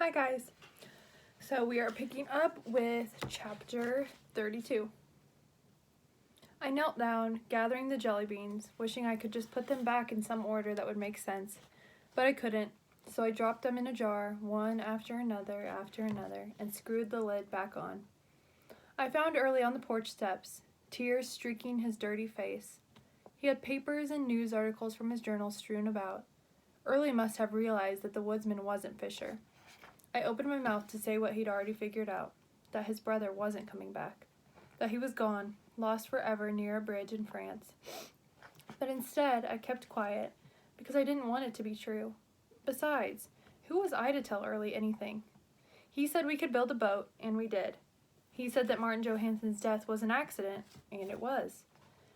Hi guys. So we are picking up with chapter 32. I knelt down, gathering the jelly beans, wishing I could just put them back in some order that would make sense. But I couldn't, so I dropped them in a jar, one after another, and screwed the lid back on. I found Early on the porch steps, tears streaking his dirty face. He had papers and news articles from his journal strewn about. Early must have realized that the woodsman wasn't Fisher. I opened my mouth to say what he'd already figured out, that his brother wasn't coming back, that he was gone, lost forever near a bridge in France. But instead, I kept quiet, because I didn't want it to be true. Besides, who was I to tell Early anything? He said we could build a boat, and we did. He said that Martin Johansen's death was an accident, and it was.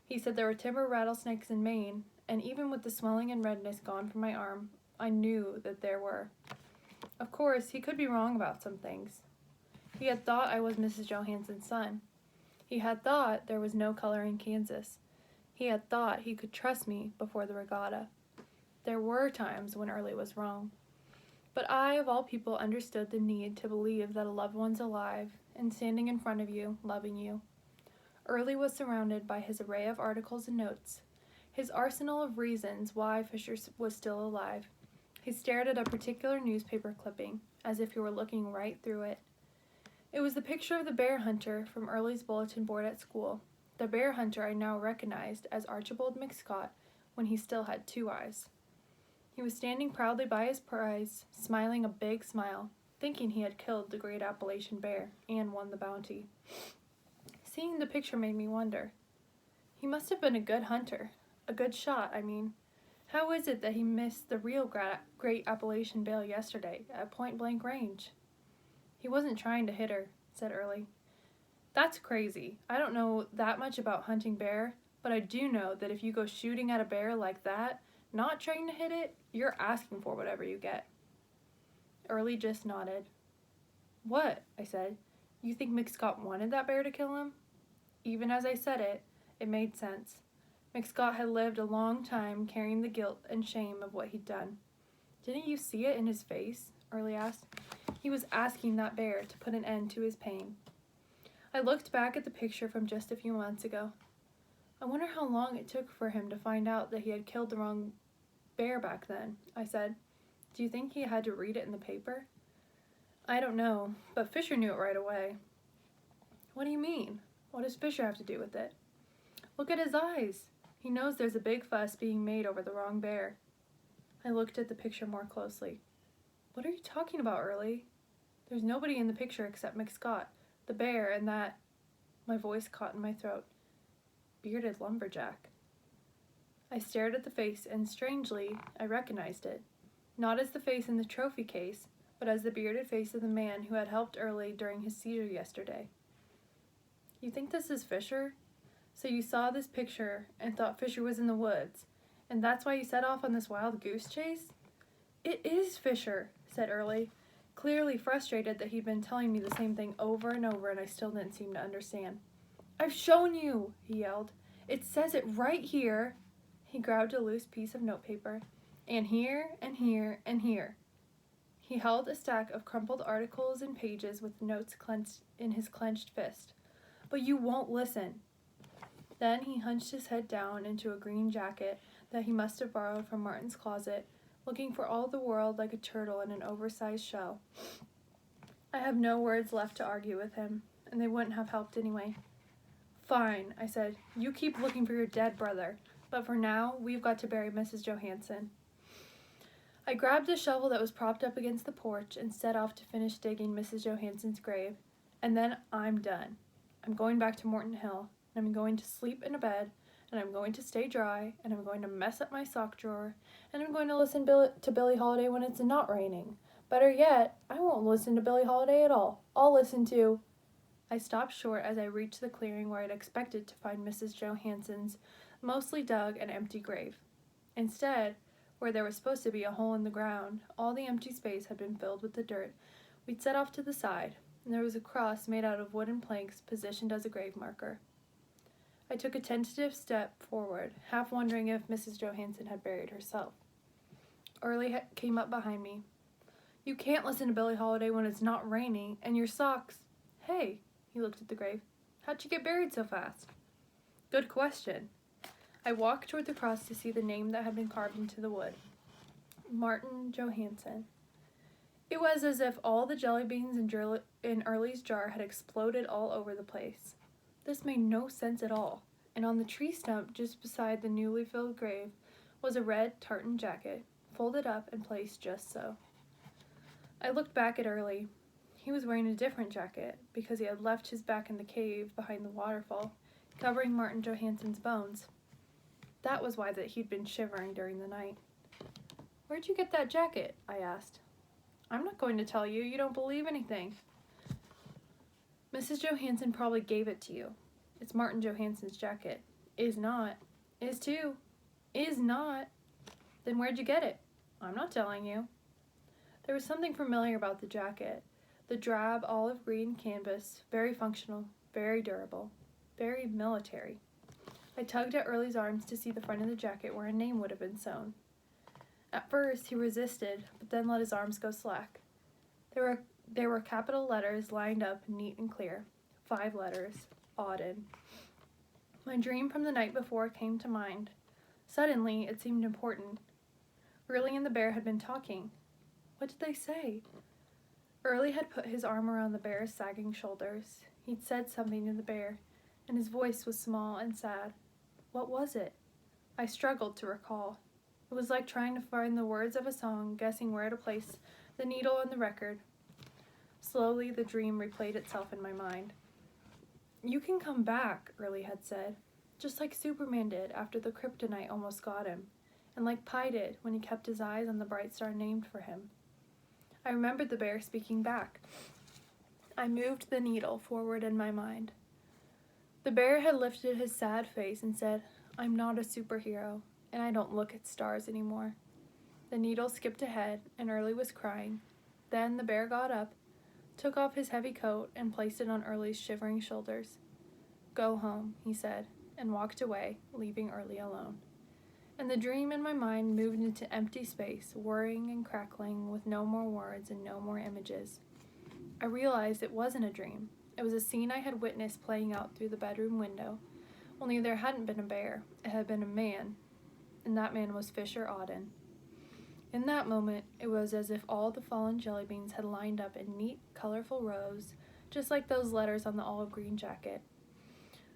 He said there were timber rattlesnakes in Maine, and even with the swelling and redness gone from my arm, I knew that there were. Of course, he could be wrong about some things. He had thought I was Mrs. Johansen's son. He had thought there was no color in Kansas. He had thought he could trust me before the regatta. There were times when Early was wrong. But I, of all people, understood the need to believe that a loved one's alive and standing in front of you, loving you. Early was surrounded by his array of articles and notes, his arsenal of reasons why Fisher was still alive. He stared at a particular newspaper clipping, as if he were looking right through it. It was the picture of the bear hunter from Early's bulletin board at school, the bear hunter I now recognized as Archibald McScott when he still had two eyes. He was standing proudly by his prize, smiling a big smile, thinking he had killed the great Appalachian bear and won the bounty. Seeing the picture made me wonder. He must have been a good hunter, a good shot, I mean. How is it that he missed the real great Appalachian bear yesterday at point-blank range? He wasn't trying to hit her, said Early. That's crazy. I don't know that much about hunting bear, but I do know that if you go shooting at a bear like that, not trying to hit it, you're asking for whatever you get. Early just nodded. What? I said. You think McScott wanted that bear to kill him? Even as I said it, it made sense. McScott had lived a long time carrying the guilt and shame of what he'd done. Didn't you see it in his face? Early asked. He was asking that bear to put an end to his pain. I looked back at the picture from just a few months ago. I wonder how long it took for him to find out that he had killed the wrong bear back then, I said. Do you think he had to read it in the paper? I don't know, but Fisher knew it right away. What do you mean? What does Fisher have to do with it? Look at his eyes. He knows there's a big fuss being made over the wrong bear. I looked at the picture more closely. What are you talking about, Early? There's nobody in the picture except McScott, the bear, and that... My voice caught in my throat. Bearded lumberjack. I stared at the face, and strangely, I recognized it. Not as the face in the trophy case, but as the bearded face of the man who had helped Early during his seizure yesterday. You think this is Fisher? So you saw this picture and thought Fisher was in the woods, and that's why you set off on this wild goose chase? It is Fisher, said Early, clearly frustrated that he'd been telling me the same thing over and over and I still didn't seem to understand. I've shown you, he yelled. It says it right here. He grabbed a loose piece of notepaper, and here, and here, and here. He held a stack of crumpled articles and pages with notes clenched in his clenched fist. But you won't listen. Then he hunched his head down into a green jacket that he must have borrowed from Martin's closet, looking for all the world like a turtle in an oversized shell. I have no words left to argue with him, and they wouldn't have helped anyway. Fine, I said. You keep looking for your dead brother, but for now, we've got to bury Mrs. Johansen. I grabbed a shovel that was propped up against the porch and set off to finish digging Mrs. Johansen's grave, and then I'm done. I'm going back to Morton Hill. I'm going to sleep in a bed, and I'm going to stay dry, and I'm going to mess up my sock drawer, and I'm going to listen to Billie Holiday when it's not raining. Better yet, I won't listen to Billie Holiday at all. I'll listen to... I stopped short as I reached the clearing where I'd expected to find Mrs. Johansen's mostly dug and empty grave. Instead, where there was supposed to be a hole in the ground, all the empty space had been filled with the dirt we'd set off to the side, and there was a cross made out of wooden planks positioned as a grave marker. I took a tentative step forward, half wondering if Mrs. Johansen had buried herself. Early came up behind me. You can't listen to Billie Holiday when it's not raining, and your socks... Hey, he looked at the grave. How'd you get buried so fast? Good question. I walked toward the cross to see the name that had been carved into the wood. Martin Johansen. It was as if all the jelly beans in Early's jar had exploded all over the place. This made no sense at all, and on the tree stump just beside the newly filled grave was a red tartan jacket, folded up and placed just so. I looked back at Early. He was wearing a different jacket because he had left his back in the cave behind the waterfall, covering Martin Johansen's bones. That was why he'd been shivering during the night. Where'd you get that jacket? I asked. I'm not going to tell you. You don't believe anything. Mrs. Johansen probably gave it to you. It's Martin Johansen's jacket. Is not. Is too. Is not. Then where'd you get it? I'm not telling you. There was something familiar about the jacket. The drab olive green canvas, very functional, very durable, very military. I tugged at Early's arms to see the front of the jacket where a name would have been sewn. At first, he resisted, but then let his arms go slack. There were capital letters lined up neat and clear. 5 letters. Auden. My dream from the night before came to mind. Suddenly, it seemed important. Early and the bear had been talking. What did they say? Early had put his arm around the bear's sagging shoulders. He'd said something to the bear, and his voice was small and sad. What was it? I struggled to recall. It was like trying to find the words of a song, guessing where to place the needle on the record. Slowly, the dream replayed itself in my mind. You can come back, Early had said, just like Superman did after the kryptonite almost got him, and like Pi did when he kept his eyes on the bright star named for him. I remembered the bear speaking back. I moved the needle forward in my mind. The bear had lifted his sad face and said, I'm not a superhero, and I don't look at stars anymore. The needle skipped ahead, and Early was crying. Then the bear got up, took off his heavy coat, and placed it on Early's shivering shoulders. Go home, he said, and walked away, leaving Early alone. And the dream in my mind moved into empty space, whirring and crackling with no more words and no more images. I realized it wasn't a dream. It was a scene I had witnessed playing out through the bedroom window, only there hadn't been a bear, it had been a man, and that man was Fisher Auden. In that moment, it was as if all the fallen jelly beans had lined up in neat, colorful rows, just like those letters on the olive green jacket.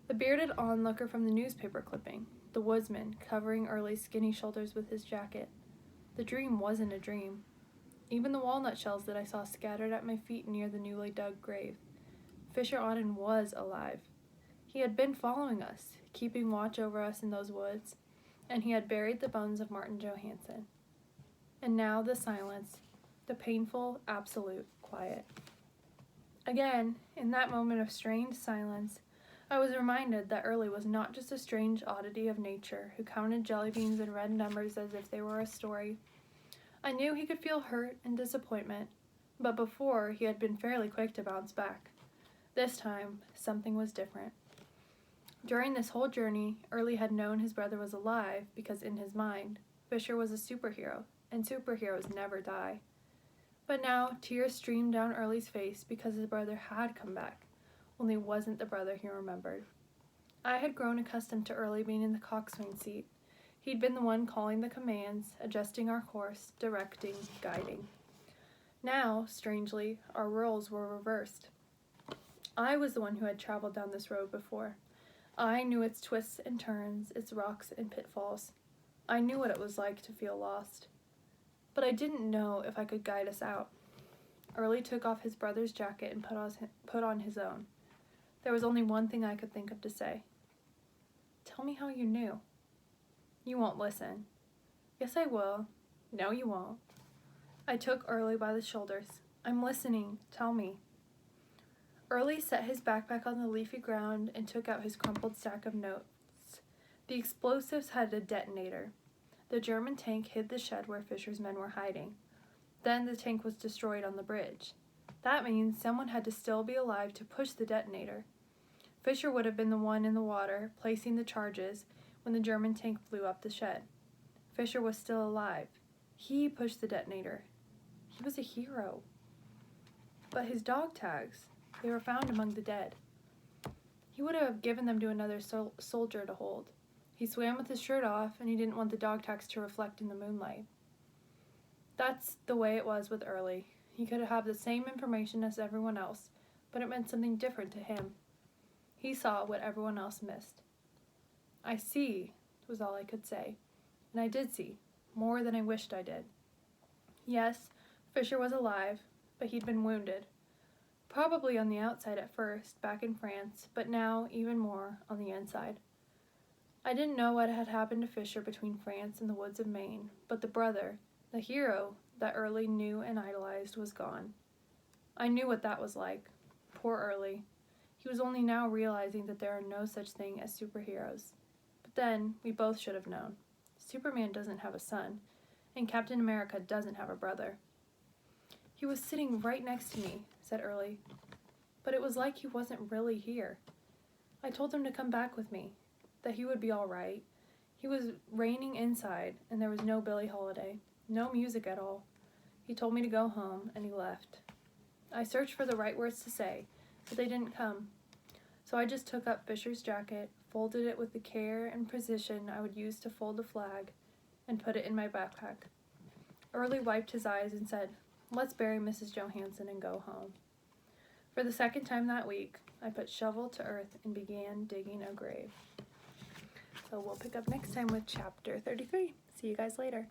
The bearded onlooker from the newspaper clipping, the woodsman covering Early's skinny shoulders with his jacket. The dream wasn't a dream. Even the walnut shells that I saw scattered at my feet near the newly dug grave. Fisher Auden was alive. He had been following us, keeping watch over us in those woods, and he had buried the bones of Martin Johansen. And now the silence, the painful, absolute quiet. Again, in that moment of strained silence, I was reminded that Early was not just a strange oddity of nature who counted jelly beans and read numbers as if they were a story. I knew he could feel hurt and disappointment, but before he had been fairly quick to bounce back. This time, something was different. During this whole journey, Early had known his brother was alive because in his mind, Fisher was a superhero, and superheroes never die. But now, tears streamed down Early's face because his brother had come back, only wasn't the brother he remembered. I had grown accustomed to Early being in the coxswain seat. He'd been the one calling the commands, adjusting our course, directing, guiding. Now, strangely, our roles were reversed. I was the one who had traveled down this road before. I knew its twists and turns, its rocks and pitfalls. I knew what it was like to feel lost. But I didn't know if I could guide us out. Early took off his brother's jacket and put on his own. There was only one thing I could think of to say. Tell me how you knew. You won't listen. Yes, I will. No, you won't. I took Early by the shoulders. I'm listening. Tell me. Early set his backpack on the leafy ground and took out his crumpled stack of notes. The explosives had a detonator. The German tank hid the shed where Fisher's men were hiding. Then the tank was destroyed on the bridge. That means someone had to still be alive to push the detonator. Fisher would have been the one in the water, placing the charges, when the German tank blew up the shed. Fisher was still alive. He pushed the detonator. He was a hero. But his dog tags, they were found among the dead. He would have given them to another soldier to hold. He swam with his shirt off, and he didn't want the dog tags to reflect in the moonlight. That's the way it was with Early. He could have the same information as everyone else, but it meant something different to him. He saw what everyone else missed. I see, was all I could say. And I did see, more than I wished I did. Yes, Fisher was alive, but he'd been wounded. Probably on the outside at first, back in France, but now even more on the inside. I didn't know what had happened to Fisher between France and the woods of Maine, but the brother, the hero that Early knew and idolized, was gone. I knew what that was like. Poor Early. He was only now realizing that there are no such thing as superheroes. But then, we both should have known. Superman doesn't have a son, and Captain America doesn't have a brother. He was sitting right next to me, said Early, but it was like he wasn't really here. I told him to come back with me, that he would be all right. He was raining inside, and there was no Billie Holiday, no music at all. He told me to go home, and he left. I searched for the right words to say, but they didn't come. So I just took up Fisher's jacket, folded it with the care and precision I would use to fold a flag, and put it in my backpack. Early wiped his eyes and said, "Let's bury Mrs. Johansson and go home." For the second time that week, I put shovel to earth and began digging a grave. So we'll pick up next time with chapter 33. See you guys later.